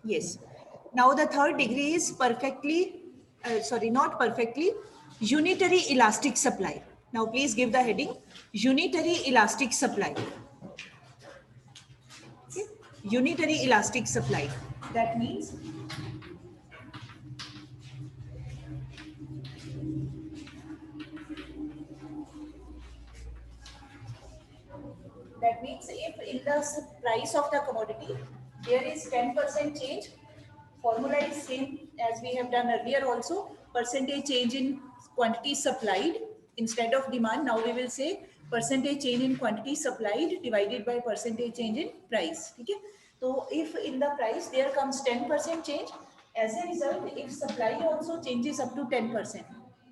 Yes. Now the third degree is perfectly, not perfectly, unitary elastic supply. Now please give the heading, unitary elastic supply. Okay. Unitary elastic supply. That means if in the price of the commodity there is 10% change, formula is same as we have done earlier also, percentage change in quantity supplied instead of demand. Now we will say percentage change in quantity supplied divided by percentage change in price. Okay. So if in the price there comes 10% change, as a result if supply also changes up to 10%,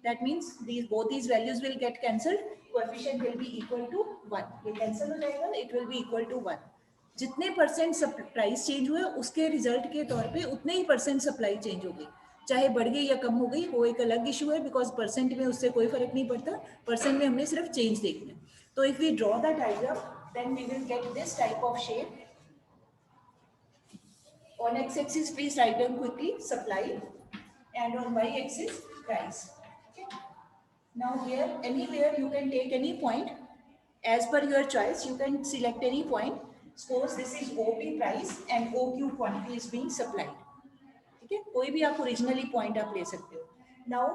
that means these both these values will get cancelled, coefficient will be equal to 1. ये cancel हो जाएगा, it will be equal to 1. जितने percent price change हुए उसके result के तौर पे उतने ही परसेंट सप्लाई चेंज होगी, चाहे बढ़ गई या कम हो गई वो एक अलग इशू है, बिकॉज परसेंट में उससे कोई फर्क नहीं पड़ता, परसेंट में हमने सिर्फ चेंज देखना है. तो if we draw the diagram then we will get this type of shape. On x-axis, please write down quickly supply, and on y-axis price. Okay. Now here anywhere you can take any point as per your choice. You can select any point. Suppose this is OP price and OQ quantity is being supplied. ठीक है, कोई भी आप originally point आप ले सकते हो. Now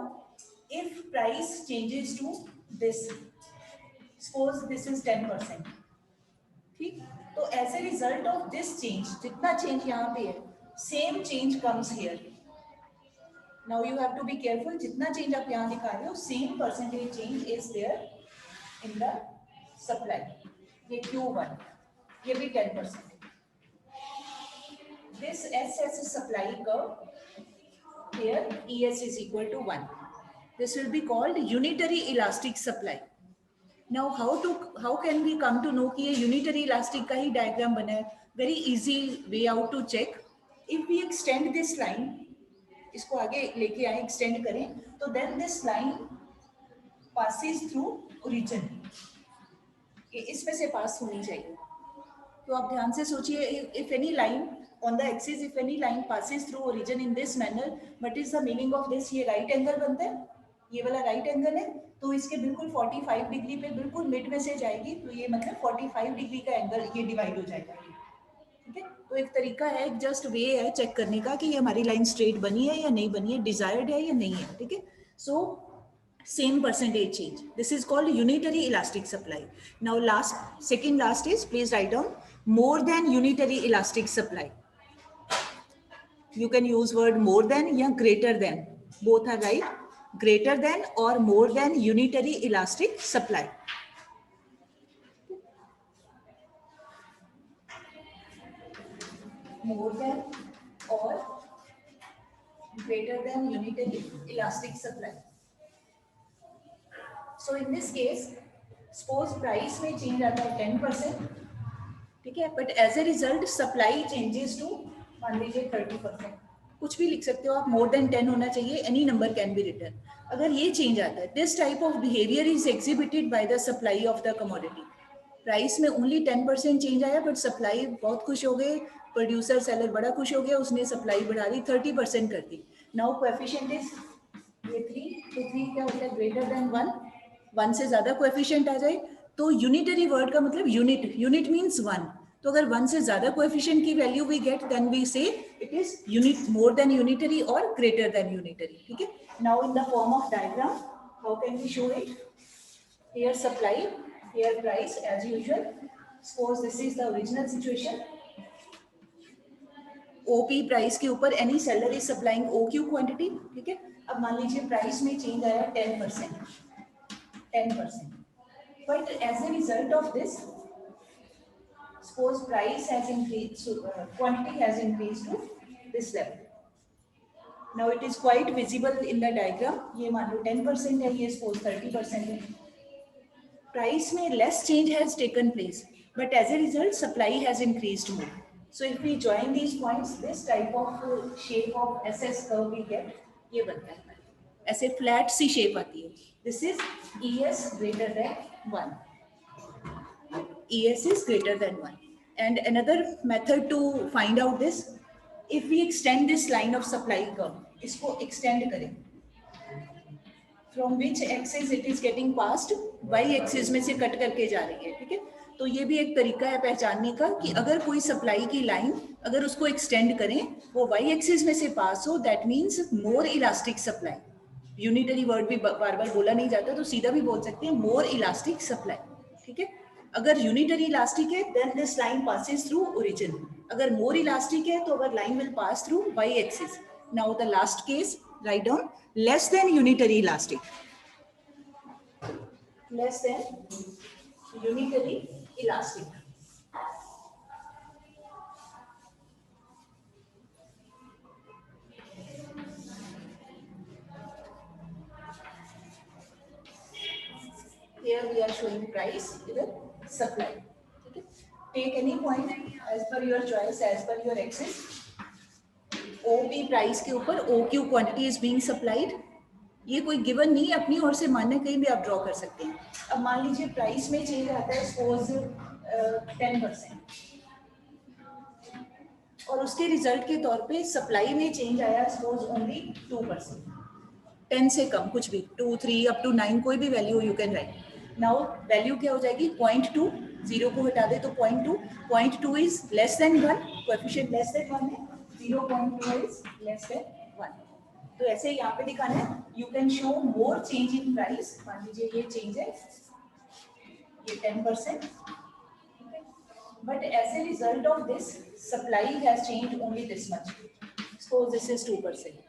if price changes to this, suppose this is 10%. ठीक, तो as a result of this change, जितना चेंज यहाँ पे है same change comes here. Now you have to be careful, जितना चेंज आप यहाँ दिखा रहे हो same percentage change is there in the supply. ये Q1, ये भी 10%. This S as a supply curve, here ES is equal to 1. This will be called unitary elastic supply. Now how can we come to know कि ये unitary elastic का ही diagram बना है? Very easy way out to check. If we extend this line, इसको आगे लेके आए extend करें, तो then this line passes through origin. ये इसमें से पास होनी चाहिए. तो आप ध्यान से सोचिए, if any line on the axis, if any line passes through origin in this manner, what is the meaning of this? ये right angle बनता है, ये वाला राइट एंगल है, तो इसके बिल्कुल 45 डिग्री पे बिल्कुल मिड में से जाएगी, तो ये मतलब 45 डिग्री का एंगल ये डिवाइड हो जाएगा. ठीक है, तो एक तरीका है, एक जस्ट वे है चेक करने का कि ये हमारी लाइन स्ट्रेट बनी है या नहीं बनी है, डिजायर्ड है या नहीं है. ठीक है, सो same percentage change. This is called unitary elastic supply. Now second last is, please write down more than unitary elastic supply. You can use word more than या greater than, both are right. Greater than or more than unitary elastic supply. More than or greater than unitary elastic supply. So in this case, suppose price में change आता है 10%, ठीक है, but as a result supply changes to मान लीजिए 30%. कुछ भी लिख सकते हो आप, मोर देन 10 होना चाहिए, any number can be written. अगर ये चेंज आता है, this type of behaviour is exhibited by the supply of the commodity. Price में ओनली 10% चेंज आया, बट सप्लाई बहुत खुश हो गए, प्रोड्यूसर सेलर बड़ा खुश हो गया, उसने सप्लाई बढ़ा दी, 30% कर दी. नाउ कोएफिशिएंट इज ये 3, तो 3 क्या होता है, ग्रेटर देन 1. 1 से ज्यादा कोएफिशिएंट आ जाए तो यूनिटरी वर्ड का मतलब यूनिट, यूनिट मीन्स 1. तो अगर 1 से ज्यादा कोएफिशिएंट की value we get, then we say it is unit, more than unitary और ग्रेटर देन यूनिटरी. ठीक है, now in the form of diagram how can we show it? Here supply, here price as usual. Suppose this is the original situation. OP price के ऊपर any seller is supplying OQ quantity. ठीक है, अब मान लीजिए price में change आया 10%, 10%. But as a result of this, suppose price has increased, quantity has increased to this level. Now it is quite visible in the diagram. ये मान लो 10% है, ये suppose 30% है. Price में less change has taken place, but as a result supply has increased more. So if we join these points, this type of shape of SS curve we get, ये बनता है, ऐसे flat सी shape आती है. This is ES greater than 1. ES is greater than 1. And another method to find out this, if we extend this line of supply curve, इसको extend करें, from which axis it is getting passed, y axis में से cut करके जा रही है, ठीक है। तो ये भी एक तरीका है पहचानने का कि अगर कोई सप्लाई की लाइन अगर उसको एक्सटेंड करें, वो y एक्सिस में से पास हो, that means more elastic supply. Unitary word भी बार बार बोला नहीं जाता, तो सीधा भी बोल सकते हैं मोर इलास्टिक सप्लाई, ठीक है। अगर यूनिटरी इलास्टिक है then this line passes through origin, अगर मोर इलास्टिक है तो अगर line will pass through y axis. Now the last case, write down less than unitary elastic, less than unitary elastic. Here we are showing price, either supply. Okay. Take any point as per your choice, as per your axis. OP price के ऊपर OQ quantity is being supplied. ये कोई given नहीं, अपनी ओर से मानना कहीं भी आप ड्रॉ कर सकते हैं। अब मान लीजिए प्राइस में चेंज आता है सपोज 10%, और उसके रिजल्ट के तौर पे सप्लाई में चेंज आया सपोज ओनली 2%, 10 से कम कुछ भी, 2, 3 अप टू 9 कोई भी value you can right. Now value क्या हो जाएगी, 0.2, 0 को हटा दे तो 0.2 is less than 1, coefficient less than 1 है, 0.2 इज लेस देन 1। तो ऐसे यहाँ पे दिखाना है, you can show more change in price. मान लीजिए ये चेंज है, ये 10%, but as a result of this supply has change only this much, suppose this is 2%,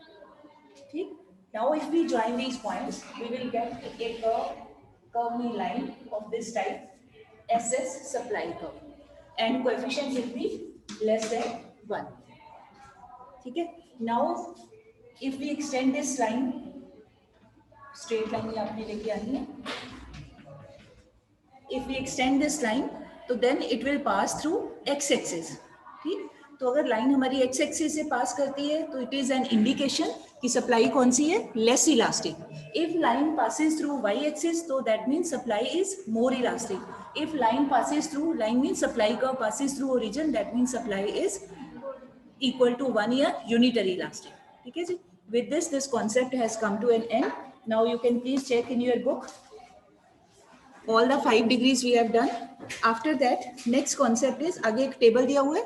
ठीक। Now if we join these points we will get a curve line of this type, SS supply curve, and coefficient will be less than 1, ठीक है। Now if we extend this line, straight line आपने लेके आनी है, if we extend this line तो then it will pass through x axis, ठीक। तो अगर लाइन हमारी x axis से पास करती है तो it is an indication कि सप्लाई कौन सी है, less elastic. if line passes through y axis तो that means supply is more elastic. if line passes through, line means supply curve passes through origin, that means supply is equal to 1 या unitary elastic, ठीक है जी। With this, this concept has come to an end. Now you can please check in your book all the 5 degrees we have done. After that, next concept is, आगे एक table दिया हुआ है,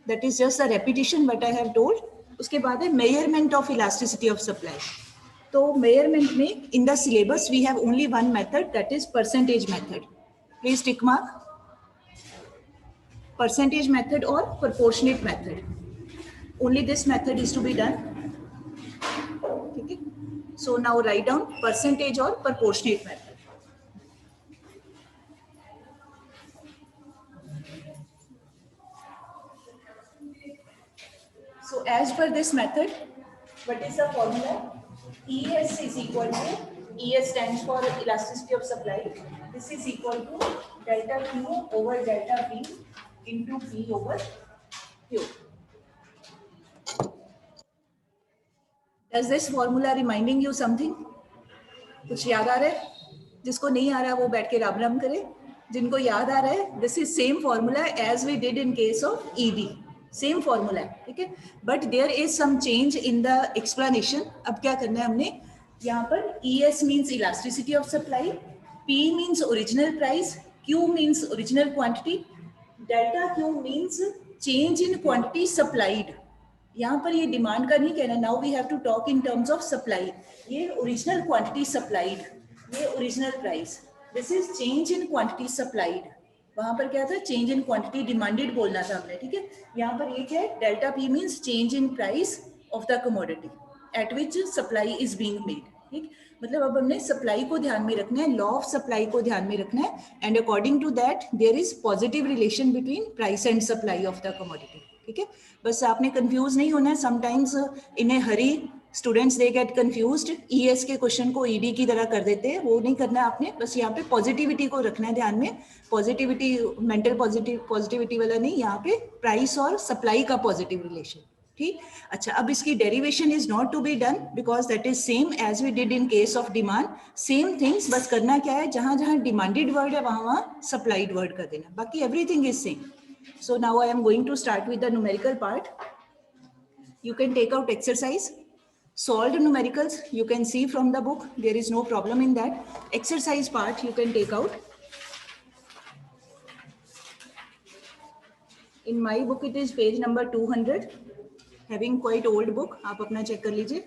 that is just a repetition what I have told. उसके बाद है measurement of elasticity of supply. तो measurement में in the syllabus we have only one method, that is percentage method. Please tick mark percentage method or proportionate method. Only this method is to be done. So now write down percentage or proportionate method. So as per this method, what is the formula? ES is equal to, ES stands for elasticity of supply. This is equal to delta Q over delta P into P over Q. Does this formula reminding you something? कुछ याद आ रहा है? जिसको नहीं आ रहा वो बैठ के राम राम करे, जिनको याद आ रहा है, this is same formula as we did in case of ED, same formula, ठीक है। But there is some change in the explanation. अब क्या करना है हमने, यहाँ पर ES means elasticity of supply, P means original price, Q means original quantity, delta Q means change in quantity supplied. यहाँ पर ये डिमांड का नहीं कहना, now we have to talk in terms of supply. ये ओरिजिनल क्वांटिटी सप्लाइड, ये original price, this is change in quantity supplied. वहां पर क्या था, चेंज इन क्वांटिटी डिमांडेड बोलना था हमने, ठीक है। यहाँ पर ये क्या है, delta P means change in price of the commodity eight which supply is being made, ठीक। मतलब अब हमने सप्लाई को ध्यान में रखना है, लॉ ऑफ सप्लाई को ध्यान में रखना है, and according to that there is positive relation between price and supply of the commodity, ठीक है। बस आपने कंफ्यूज नहीं होना है, sometimes in a hurry students they get confused, ES के क्वेश्चन को ईडी की तरह कर देते हैं, वो नहीं करना आपने। बस यहाँ पे पॉजिटिविटी को रखना है ध्यान में, पॉजिटिविटी मेंटल पॉजिटिविटी वाला नहीं, यहाँ पे प्राइस और सप्लाई का पॉजिटिव रिलेशन, ठीक। अच्छा, अब इसकी derivation is not to be done because that is same as we did in case of demand, same things, बस करना क्या है, जहां जहां डिमांडेड वर्ड है वहां वहां सप्लाइड वर्ड कर देना, बाकी everything is same. So now I am going to start with the numerical part. You can take out exercise. Solved numericals, you can see from the book. There is no problem in that. Exercise part, you can take out. In my book, it is page number 200. Having quite old book. आप अपना check कर लीजिए.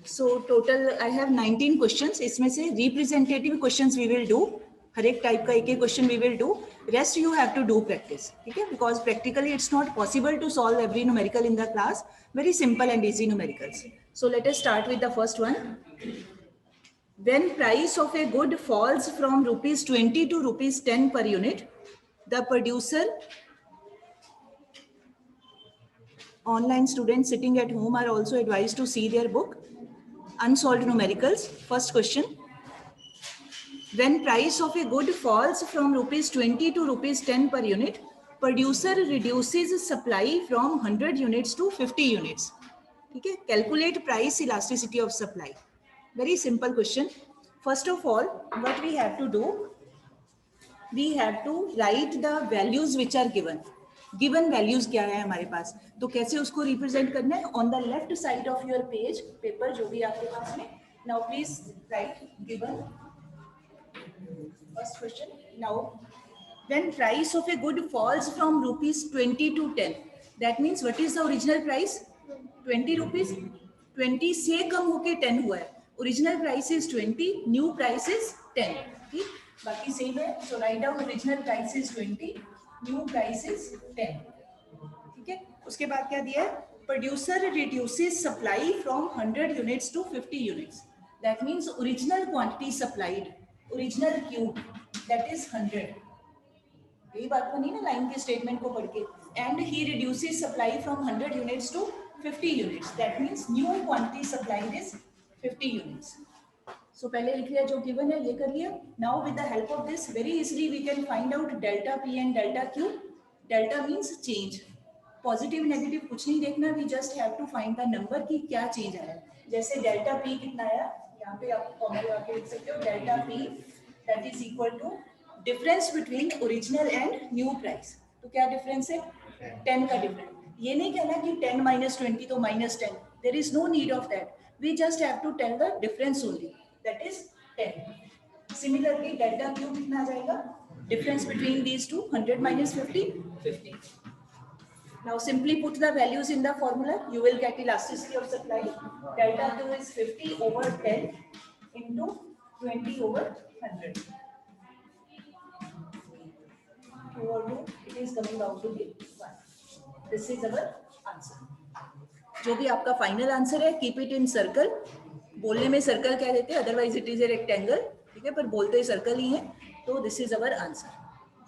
So total I have 19 questions. इसमें से representative questions we will do. हर एक type का एक एक question we will do. Rest you have to do practice. ठीक है? Because practically it's not possible to solve every numerical in the class. Very simple and easy numericals. So let us start with the first one. When price of a good falls from rupees 20 to rupees 10 per unit, the producer, online students sitting at home are also advised to see their book. Unsolved numericals. First question. When price of a good falls from rupees 20 to rupees 10 per unit, producer reduces supply from 100 units to 50 units. Okay? Calculate price elasticity of supply. Very simple question. First of all, what we have to do, we have to write the values which are given. Given values क्या है हमारे पास, तो कैसे उसको represent करना है? On the left side of your page, paper जो भी आपके पास में. Now please write given. First question. Now, when price of a good falls from rupees 20 to 10, that means what is the original price? 20 rupees. 20 से कम होके 10 हुआ है. Original price is 20, new price is 10. ठीक? बाकी सेम है. So write down original price is 20, new price is 10. ठीक है? उसके बाद क्या दिया है? Producer reduces supply from 100 units to 50 units. That means original quantity supplied, original Q, that is 100. यही बात बनी ना लाइन के स्टेटमेंट को पढ़ के. And he reduces supply from 100 units to 50 units. That means new quantity supplied is 50 units. So पहले लिख लिया जो given है ये कर लिया. Now with the help of this very easily we can find out delta P and delta Q. Delta means change. Positive negative कुछ नहीं देखना. We just have to find the number की क्या चेंज आया. जैसे डेल्टा पी कितना आया, यहाँ पे आप फॉर्मूला आके लिख सकते हो. Delta P that is equal to difference between original and new price. तो क्या डिफरेंस है? 10 का डिफरेंस. ये नहीं कहना कि 10 माइनस 20 तो minus 10. There is no need of that. We just have to tell the difference only, that is 10. Similarly delta Q कितना आ जाएगा? Difference between these two, 100 minus 50, 50. Now simply put the values in the formula. You will get elasticity of supply. Delta Q is 50 over 10 into 20 over 100. Q over 2, it is coming out to be 1. This is our answer. जो भी आपका final answer है, keep it in circle. बोलने में circle कह देते हैं, otherwise it is a rectangle. ठीक है, पर बोलते सर्कल ही है. तो this is our answer.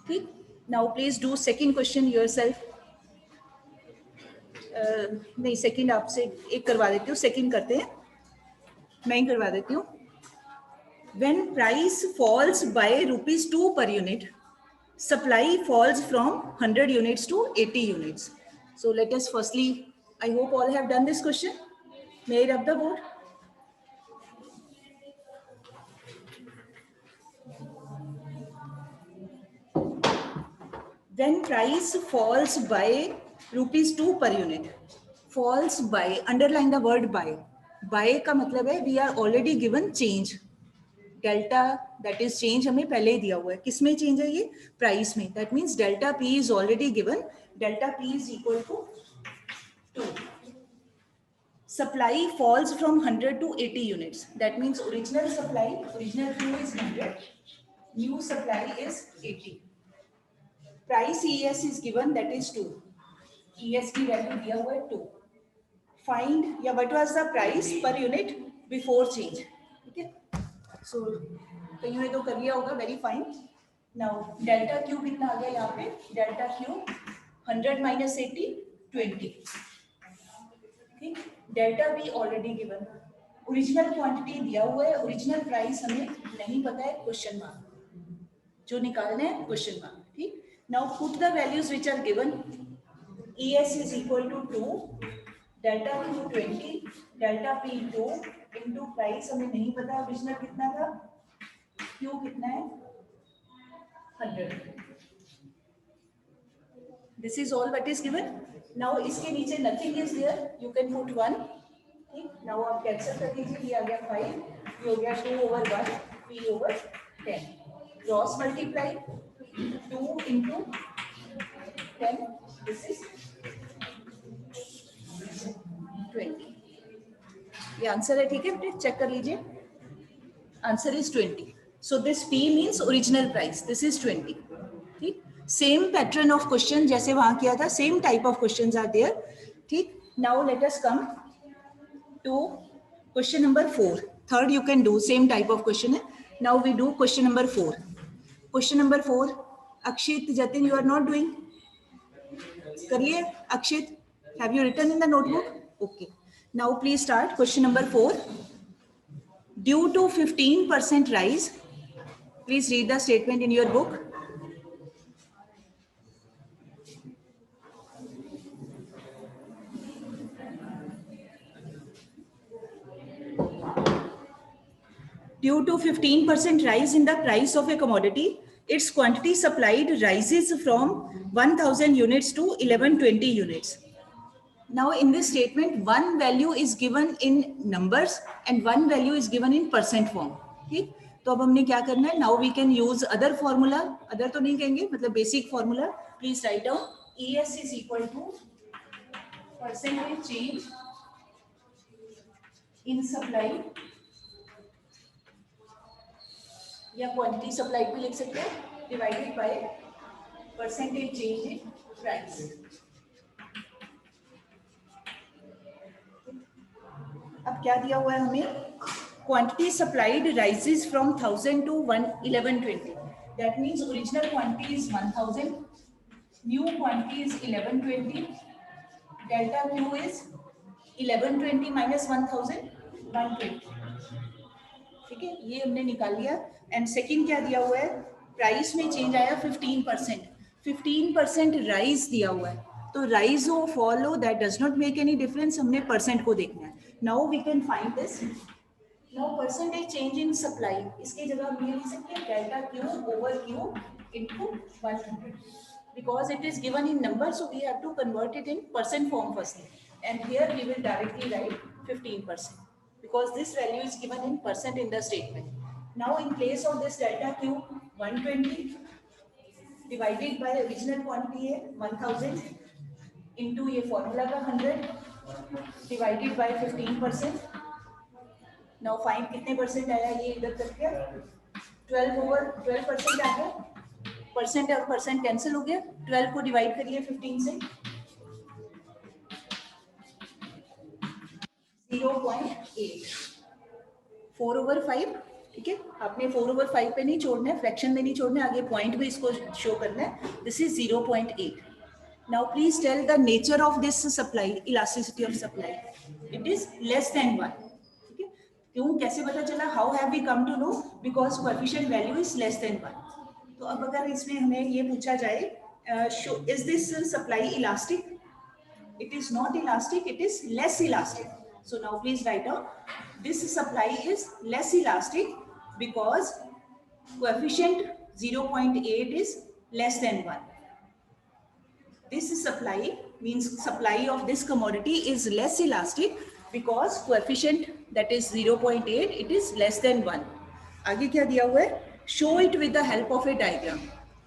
ठीक. Now please do second question yourself. नहीं, सेकंड आपसे एक करवा देती हूँ. सेकंड करते हैं, मैं ही करवा देती हूँ. When price falls by rupees 2 per unit, supply falls from 100 units to 80 units. So let us firstly, I hope all have done this question. May I rub the board? When price falls by rupees 2 per unit, falls by, underline the word by. By का मतलब है we are already given change. Delta, that is change हमें पहले ही दिया हुआ है. किस में change है ये? Price में. That means delta P is already given. Delta P is equal to 2. Supply falls from 100 to 80 units. That means original supply, original Q is 100. New supply is 80. Price ES is given, that is 2. ES की value दिया हुआ है 2. Find या what was the price per unit before change. ठीक है. So कहीं ने तो कर लिया होगा. Very fine. Now delta Q कितना आ गया यहाँ पे? Delta Q 100 minus 80, 20. ठीक. Delta B already given. Original quantity दिया हुआ है. Original price हमें नहीं पता है. Question mark. जो निकालना है question mark. ठीक. Now put the values which are given. ES is equal to 2, delta Q 20, delta P 2 into price हमें नहीं पता ओरिजिनल कितना था, Q कितना है 100. This is all what is given. Now इसके नीचे nothing is there. You can put 1. ठीक. Now आप cancel कर दीजिए. ये आ गया 5. ये हो गया 2 over 1. P over 10. Cross multiply 2 into 10. This is 20. ये आंसर है. ठीक है, प्लीज चेक कर लीजिए. Answer is 20. So this P means original price. This is 20. ठीक. सेम पैटर्न ऑफ क्वेश्चन जैसे वहां किया था, same type of questions are there. ठीक. Now let us come to question number 4. Third you can do same type of question है. Now we do question number 4. Question number 4. Akshit, Jatin, you are not doing. करिए Akshit. Have you written in the notebook? Okay. Now please start question number 4. Due to 15% rise, please read the statement in your book. Due to 15% rise in the price of a commodity, its quantity supplied rises from 1000 units to 1120 units. Now in this statement, one value is given in numbers and one value is given in percent form. ठीक. तो अब हमने क्या करना है? Now we can use other formula. Other तो नहीं कहेंगे, मतलब basic formula. Please write down. ES is equal to percentage change in supply या quantity supplied भी लिख सकते हैं, divided by percentage change in price. अब क्या दिया हुआ है हमें? Quantity supplied rises from 1000 to 1120. That means original quantity is 1000, new quantity is 1120, delta Q is 1120 minus 1000, 120. ठीक है, ये हमने निकाल लिया. एंड सेकंड क्या दिया हुआ है? प्राइस में चेंज आया 15%. 15% राइज दिया हुआ है. तो राइज हो fall that does not make any difference. हमने परसेंट को देखना है. Now we can find this. Now percentage change in supply, इसकी जगह हम ये लिख सकते हैं delta Q over Q into 100. Because it is given in number, so we have to convert it in percent form firstly. And here we will directly write 15% because this value is given in percent in the statement. Now in place of this delta q, 120 divided by original quantity है 1000 into ये formula का 100 divided by 15%. Now find कितने percent आया? ये इधर तक गया 12 over 12% आ गया. परसेंट और परसेंट कैंसिल हो गया. 12 को डिवाइड करिए 15 से, 0.8. 4 over 5. ठीक है, आपने 4 over 5 पे नहीं छोड़ना है, फ्रैक्शन में नहीं छोड़ना है, आगे पॉइंट भी इसको शो करना है. This is 0.8. Now please tell the nature of this supply, elasticity of supply. It is less than 1. ठीक है, क्यों, कैसे पता चला? How have we come to know? Because coefficient value is less than 1. तो अब अगर इसमें हमें ये पूछा जाए, is this supply elastic? It is not elastic, it is less elastic. So now please write down, this supply is less elastic because coefficient 0.8 is less than 1. This supply means supply of this commodity is less elastic because coefficient, that is 0.8, it is less than 1. आगे क्या दिया हुआ है? Show it with the help of a diagram.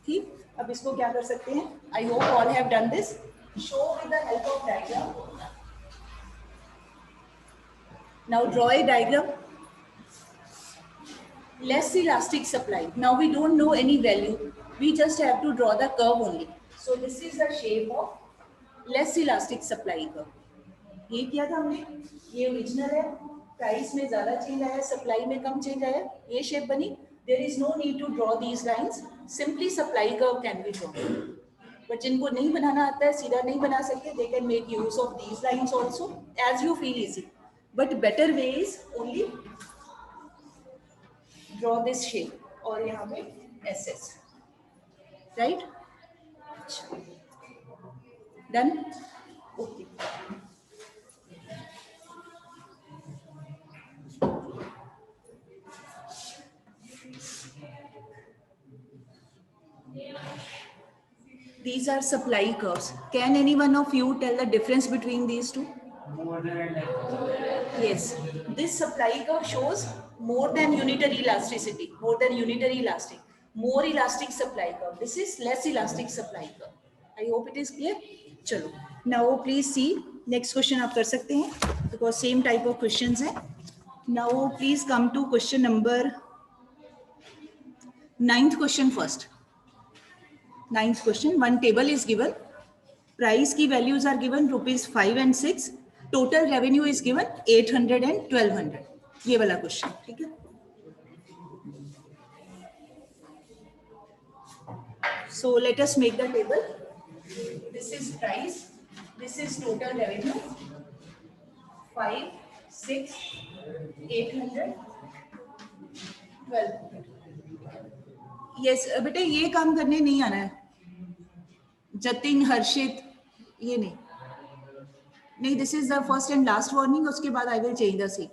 ठीक, अब इसको क्या कर सकते हैं? I hope all have done this. Show with the help of diagram. Now draw a diagram. Less elastic supply. Now we don't know any value. We just have to draw the curve only. So this is the shape of less elastic supply curve. ये किया था हमने. ये original है. Price में ज्यादा change आया, supply में कम चेंज आया. ये शेप बनी. There is no need to draw these lines. Simply supply curve can be drawn. But जिनको नहीं बनाना आता है, सीधा नहीं बना सकते, they can make use of these lines also as you feel easy. But better way is only draw this shape और यहाँ पे S. Right, done. Okay, These are supply curves. Can any one of you tell the difference between these two? Yes, this supply curve shows more than unitary elasticity, more than unitary elastic, more elastic supply curve. This is less elastic supply curve. I hope it is clear. चलो, now please see next question आप कर सकते हैं because same type of questions है. Now please come to question number 9th question first. 9th question, one table is given. Price की values are given rupees 5 and 6. Total revenue is given 800 and 1200. ये वाला question, ठीक है. So let us make the table. This is price. This is total revenue. 5, 6, 800, 1200. Yes, बेटे ये काम करने नहीं आना है. जतिन, हर्षित, ये नहीं. नहीं, this is the first and last warning. उसके बाद I will change the seat.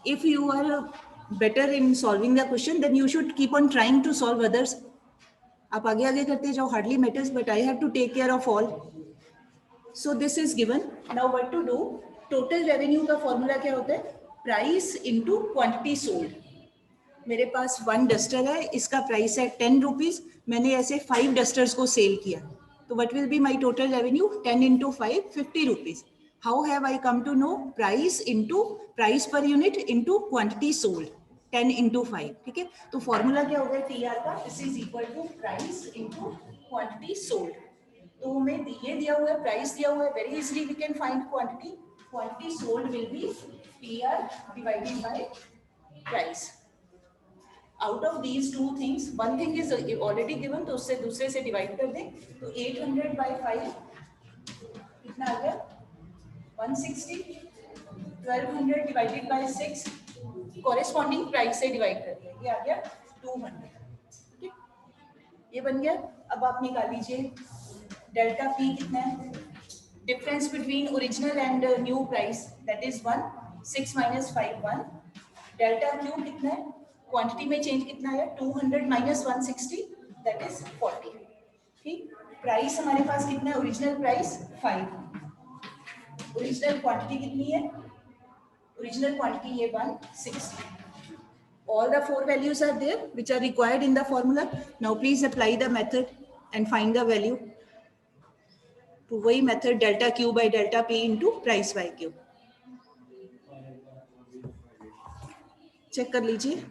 If you are better in solving the question, then you should keep on trying to solve others. आप आगे आगे करते जाओ, hardly matters, but I have to take care of all. So this is given. Now what to do? Total revenue का formula क्या होता है? Price into quantity sold. मेरे पास 1 डस्टर है, इसका प्राइस है 10 रुपीज. मैंने ऐसे 5 डस्टर्स को सेल किया, तो what will be my total revenue? 10 into 5, 50 rupees. How have I come to know? Price into price per unit into quantity sold, 10 into 5. ठीक है, तो फॉर्मूला क्या होगा टीआर का? This is equal to price into quantity sold. तो हमें ये दिया हुआ है, प्राइस दिया हुआ है, very easily we can find quantity. Quantity sold will be PR divided by price. Out of these two things, one thing is already given, तो उससे दूसरे से डिवाइड कर दें. तो 800 by 5 कितना आ गया? 160. 1200 डिवाइडेड बाय 6 कॉरेस्पॉन्डिंग प्राइस से डिवाइड कर दिया, ये आ गया 200. ठीक, ये बन गया. अब आप निकाल लीजिए डेल्टा पी कितना है? Difference between original and new price, that is 1. 6 minus 5, 1. Delta Q कितना है? क्वांटिटी में चेंज कितना है? 200 minus 160, दैट इज 40. ठीक, प्राइस हमारे पास कितना है? Original price 5. ओरिजिनल क्वांटिटी कितनी है? ओरिजिनल क्वांटिटी है 160. All the 4 values are there which are required in the formula. Now please apply the method and find the value. तो वही method delta Q by delta P into price by Q. Check कर लीजिए.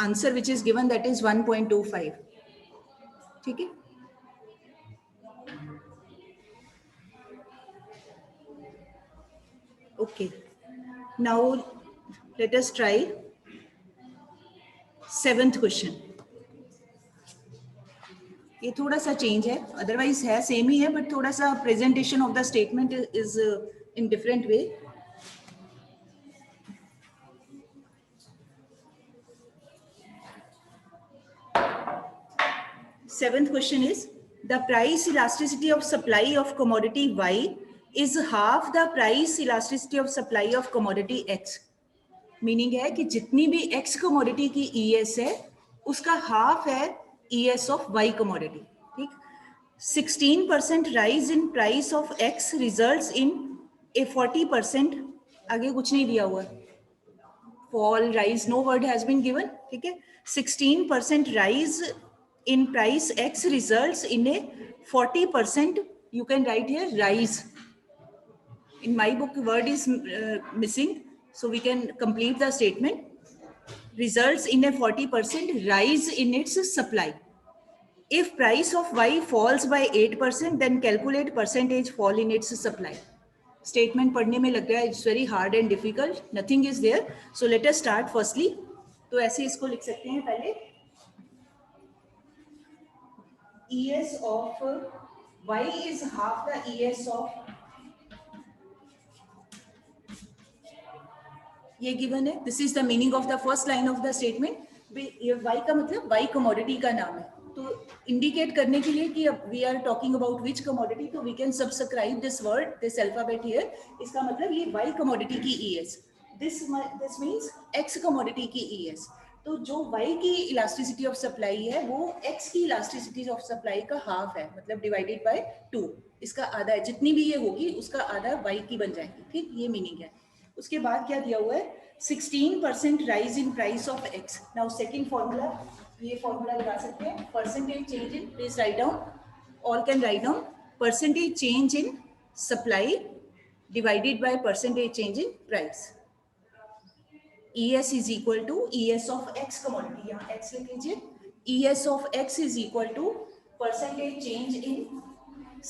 Answer which is given that is 1.25. ठीक है, okay. Now let us try 7th question. ये थोड़ा सा change है, अदरवाइज है सेम ही है, बट थोड़ा सा presentation of the statement is in different way. Seventh question is, the price elasticity of supply of commodity Y is half the price elasticity of supply of commodity X. Meaning है कि जितनी भी X commodity की ES है, उसका half है ES of Y commodity. ठीक, 16% rise in price of X results in a 40%, आगे कुछ नहीं दिया हुआ, fall, rise, no word has been given. ठीक है, 16% rise in price X results in a 40%, you can write here rise. In my book word is missing, so we can complete the statement. Results in a 40% rise in its supply. If price of Y falls by 8%, then calculate percentage fall in its supply. Statement पढ़ने में लग रहा है it's very hard and difficult. Nothing is there. So let us start firstly. तो ऐसे इसको लिख सकते हैं पहले. ES of Y is half the ES of, ये given है. This is the meaning of the first line of the statement. Y का मतलब Y commodity का नाम है, तो indicate करने के लिए कि we are talking about which commodity, तो we can subscribe this word, this alphabet here. इसका मतलब ये Y commodity की ES. This means X commodity की ES. तो जो y की इलास्टिसिटी ऑफ सप्लाई है वो x की इलास्टिसिटी ऑफ सप्लाई का हाफ है, मतलब डिवाइडेड बाय 2, इसका आधा है, जितनी भी ये होगी उसका आधा y की बन जाएगी, ठीक, ये मीनिंग है। उसके बाद क्या दिया हुआ है, 16% rise in price of x। Now second formula, ये फॉर्मूला लगा सकते हैं, percentage change in, please write down, all can write down, percentage change in supply divided by percentage change in price. ES is equal to ES of X commodity, यहाँ X लिख लीजिए, ES of X is equal to percentage change in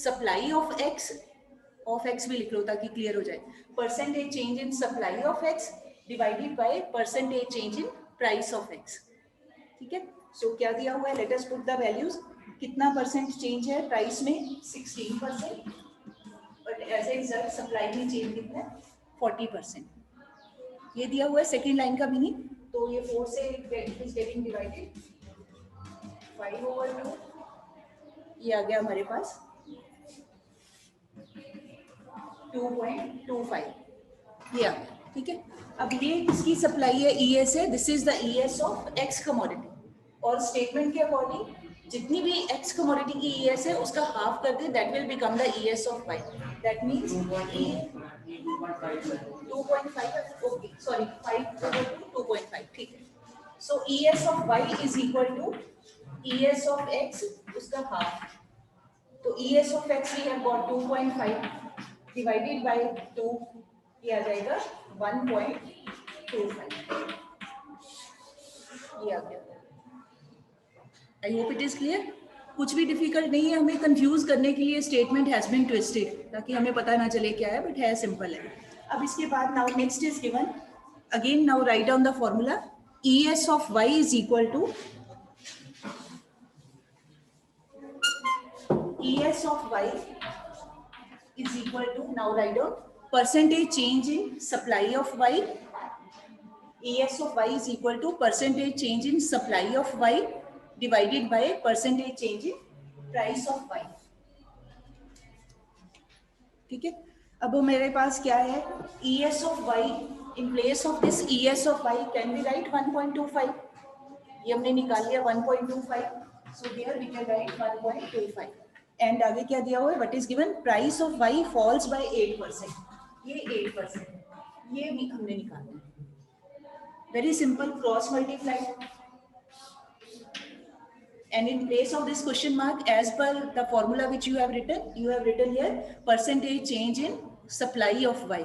supply of X भी लिख लो ताकि clear हो जाए, percentage change in supply of X divided by percentage change in price of X, ठीक है। सो क्या दिया हुआ है, let us put the values, कितना परसेंट चेंज है प्राइस में, 16%, but as a result supply में चेंज कितना है, 40%, ये दिया हुआ है सेकेंड लाइन का मीनिंग। तो ये 4 से इट इज गेटिंग डिवाइडेड, 5/2, ये आ गया हमारे पास 2.25, ये आ गया, ठीक है। अब ये किसकी सप्लाई है, ES है, this is the ES of X commodity, और स्टेटमेंट के अकॉर्डिंग जितनी भी X कमोडिटी की ES है उसका हाफ कर दे, that will become the ES of Y, that means 2.5, okay sorry 5/2.5, ठीक है। So ES of Y is equal to ES of X उसका हाफ, तो ES of X we have got 2.5 divided by 2, ये आ जाएगा 1.25, ये आ गया। I hope it is clear, कुछ भी डिफिकल्ट नहीं है, हमें कंफ्यूज करने के लिए स्टेटमेंट हैज बीन ट्विस्टेड ताकि हमें पता ना चले क्या है, बट है सिंपल है। अब इसके बाद now next is given again, now write down the formula, ES of Y is equal to ES of Y is equal to, now write down, percentage change in supply of Y, ES of Y is equal to percentage change in supply of Y divided by percentage change in price of Y, ठीक है। अब मेरे पास क्या है, ES of Y, in place of this ES of Y can we write 1.25, ये हमने निकाल लिया 1.25, so here we can write 1.25, and आगे क्या दिया हुआ है, what is given, price of Y falls by 8%, ये 8%, ये भी हमने निकाला, very simple, cross multiply, and in place of this question mark, as per the formula which you have written here percentage change in supply of Y,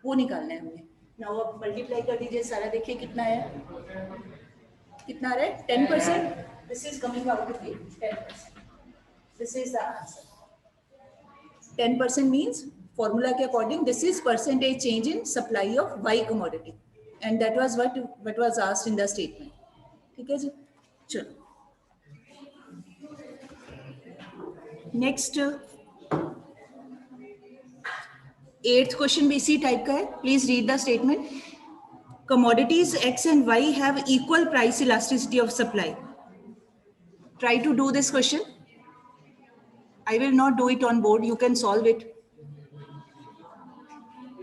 वो निकालना है हमने। Now अब मल्टीप्लाई कर दीजिए सारा, देखिए कितना है, कितना आ रहा है, 10%, this is coming out to be 10%, this is the answer, 10% means formula के according this is percentage change in supply of Y commodity, and that was what was asked in the statement, ठीक है जी। चलो next 8th question भी इसी type का है, please read the statement, commodities X and Y have equal price elasticity of supply, try to do this question, I will not do it on board, you can solve it.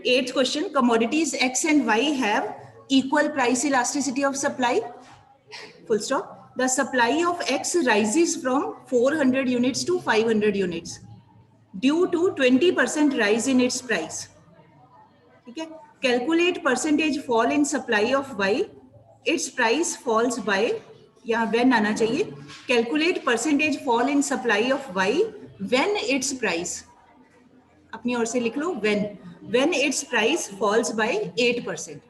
8th question, commodities X and Y have equal price elasticity of supply, full stop. The supply of X rises from 400 units to 500 units due to 20% rise in its price, ठीक है। Calculate percentage fall in supply of Y, its price falls by, यहाँ when आना चाहिए, calculate percentage fall in supply of Y when its price, अपनी ओर से लिख लो, when its price falls by 8%,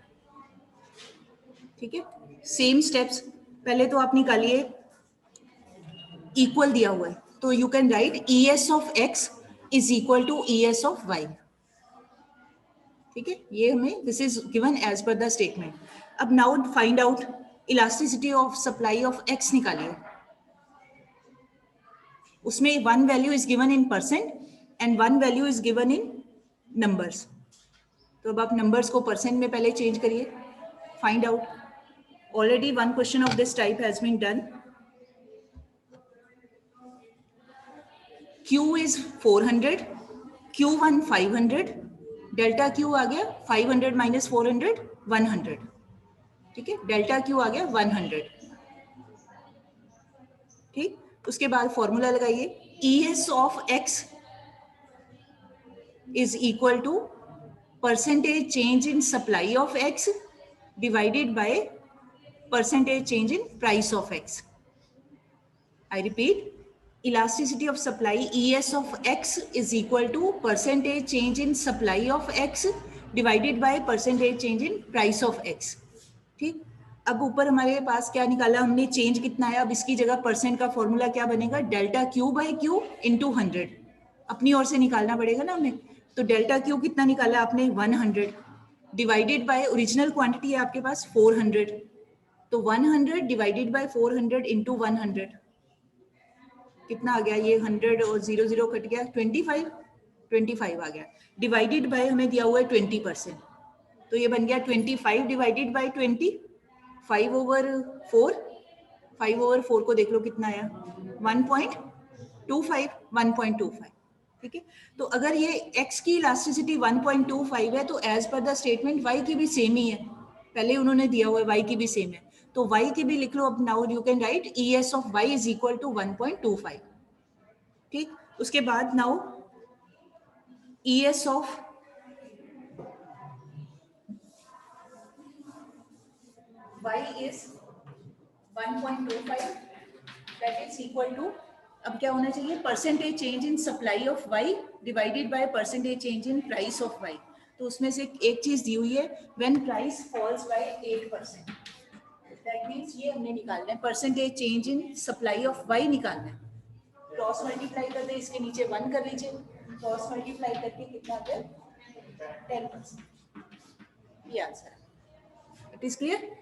ठीक है। सेम स्टेप्स, पहले तो आप निकालिए, इक्वल दिया हुआ है तो you can write ES of X is equal to ES of Y, ठीक है, ये हमें this is given as per the statement. अब now find out elasticity of supply of X निकालिए, उसमें one value is given in percent and one value is given in numbers, तो अब आप नंबर्स को परसेंट में पहले चेंज करिए, find out, already one question of this type has been done, Q is 400, Q1 500, delta Q आ गया 500 minus 400 100, ठीक है, डेल्टा क्यू आ गया 100। ठीक, उसके बाद फॉर्मूला लगाइए, ES of X is equal to percentage change in supply of X divided by percentage change in price of X. I repeat, elasticity of supply ES of X is equal to percentage change in supply of X divided by percentage change in price of X. ठीक, अब ऊपर हमारे पास क्या निकाला हमने, change कितना है, अब इसकी जगह परसेंट का फॉर्मूला क्या बनेगा, delta Q by Q into 100, अपनी ओर से निकालना पड़ेगा ना हमें। तो डेल्टा क्यू कितना निकाला आपने, 100 डिवाइडेड बाय ओरिजिनल क्वांटिटी है आपके पास 400, तो 100 डिवाइडेड बाय 400 इंटू 100 कितना आ गया, ये 100 और 0 कट गया, 25 आ गया, डिवाइडेड बाय हमें दिया हुआ है 20%, तो ये बन गया 25 डिवाइडेड बाय 20, 5/4 को देख लो कितना आया, 1.25। ठीक है, तो अगर ये x की इलास्टिसिटी 1.25 है तो as per the statement y की भी सेम ही है, पहले उन्होंने दिया हुआ है y की भी सेम है, तो y की भी लिख लो। अब now you can write ES of y is equal to 1.25। ठीक, उसके बाद now ES of y is 1.25, that is equal to, अब क्या होना चाहिए, percentage change in supply of y divided by percentage change in price of y। तो उसमें से एक चीज दी हुई है, when price falls by 8%, that means ये हमने निकालना है, percentage change in supply of y निकालना है। क्रॉस मल्टीप्लाई कर दे, इसके नीचे 1 कर लीजिए, क्रॉस मल्टीप्लाई करके कितना आता है, 10%, ये आंसर है। It is clear?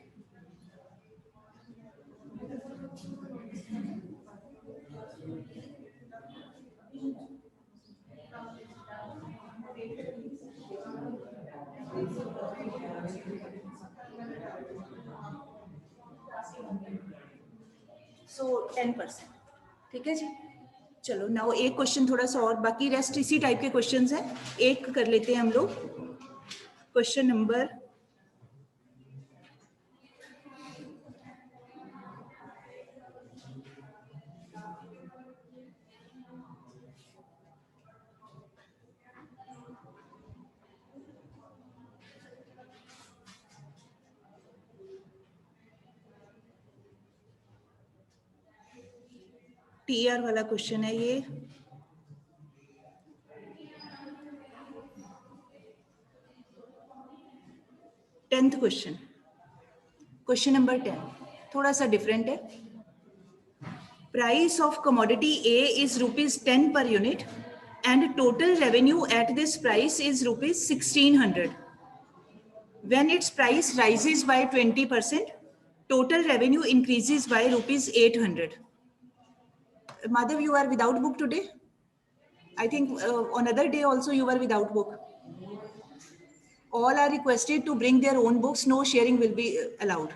सो 10%। ठीक है जी, चलो नाउ एक क्वेश्चन थोड़ा सा और, बाकी रेस्ट इसी टाइप के क्वेश्चंस हैं, एक कर लेते हैं हम लोग। क्वेश्चन नंबर 10 वाला क्वेश्चन है ये। टेंथ क्वेश्चन, क्वेश्चन नंबर 10 थोड़ा सा डिफरेंट है। Price of commodity A is ₹10 per unit and total revenue at this price is ₹1600. When its price rises by 20%, total revenue increases by ₹800. Madhav, you are without book today? I think on other day also you were without book. All are requested to bring their own books. No sharing will be allowed.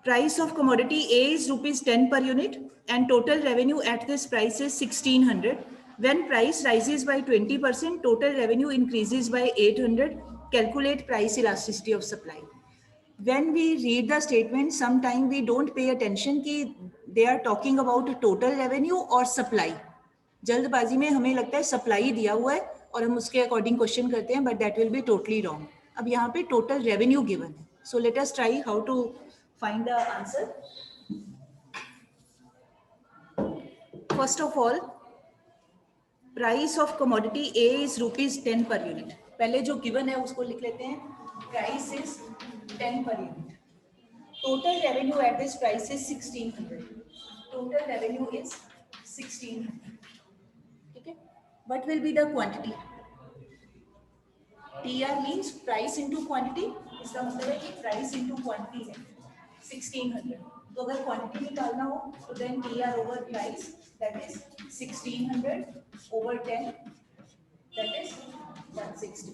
Price of commodity A is ₹10 per unit and total revenue at this price is 1600. When price rises by 20%, total revenue increases by 800. Calculate price elasticity of supply. When we read the statement, sometimes we don't pay attention कि they are talking about total revenue or supply. जल्दबाजी में हमें लगता है supply दिया हुआ है और हम उसके अकॉर्डिंग क्वेश्चन करते हैं, but that will be totally wrong. अब यहाँ पे टोटल रेवेन्यू गिवन है, so let us try how to find the answer. First of all, price of commodity A is ₹10 per unit। पहले जो गिवन है उसको लिख लेते हैं, price is 10 per unit। Total revenue at this price is 1600। Total revenue is 1600। ठीक है, what will be the quantity? TR means price into quantity। इसका मतलब है कि प्राइस इंटू क्वांटिटी है 1600। तो अगर क्वांटिटी निकालना हो तो then TR over price, that is 1600 over 10, that is 160।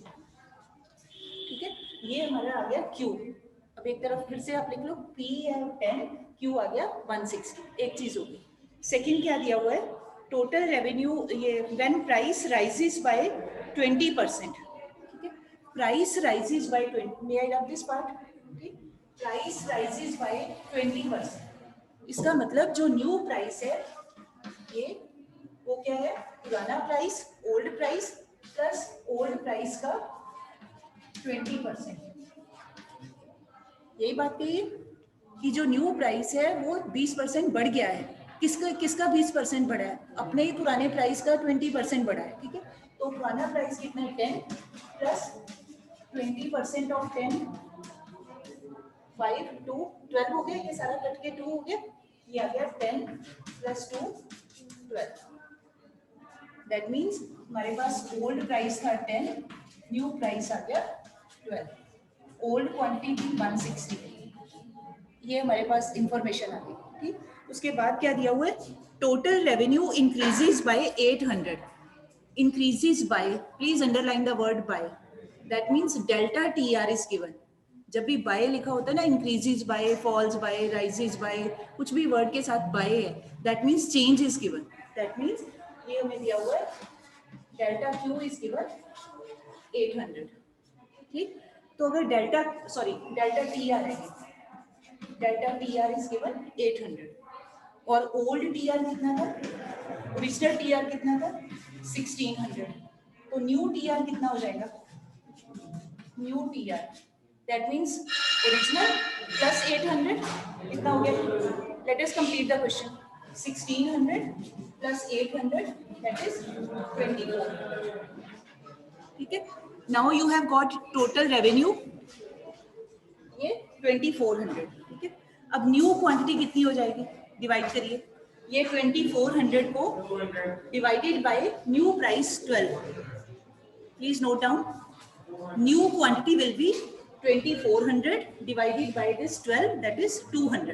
ठीक है, ये हमारा आ गया Q। अब एक तरफ फिर से आप लिख लो, P है 10, Q आ गया 160। एक चीज होगी। सेकंड क्या दिया हुआ है, टोटल रेवेन्यू, ये व्हेन प्राइस राइजेस बाय 20%। ठीक है, price rises by 20. May I rub this part? Okay. Price rises by 20%. इसका मतलब जो न्यू प्राइस है ये वो क्या है, पुराना price, old price plus old price का 20%। यही बात कही कि जो न्यू प्राइस है वो 20% बढ़ गया है। किसका किसका 20% बढ़ा है? अपने ही पुराने प्राइस का 20% बढ़ा है। ठीक है, तो पुराना प्राइस कितना है 10 प्लस 20% ऑफ 10 5 2 12 हो गया, ये सारा कट के 2 हो गया, ये आ गया 10 प्लस 2 12। दैट मीन्स हमारे पास ओल्ड प्राइस था 10, न्यू प्राइस आ गया 12। ओल्ड क्वांटिटी 160, ये हमारे पास इंफॉर्मेशन आ गई। ठीक, उसके बाद क्या दिया हुआ है, total revenue increases by 800। Increases by, please underline the word by, that means delta T R is given. जब भी बाय लिखा होता है ना, increases by, falls by, rises by, कुछ भी वर्ड के साथ बाय है, that means change is given. That means ये हमें दिया हुआ है डेल्टा क्यू इज गिवन 800। ठीक, तो अगर डेल्टा टी आर है, delta T R is given 800 और ओल्ड टी आर कितना था, ओरिजिनल टी आर कितना था 1600, तो न्यू टी आर कितना हो जाएगा, new T R that means original plus 800 कितना हो गया, let us complete the question. 1600 plus 800 that is 24। ठीक है, now you have got total revenue ये 2400। ठीक है, अब न्यू क्वांटिटी कितनी हो जाएगी, डिवाइड करिए, ये 2400 को divided by new price 12। Please note down, new quantity will be 2400 divided by this 12, that is 200.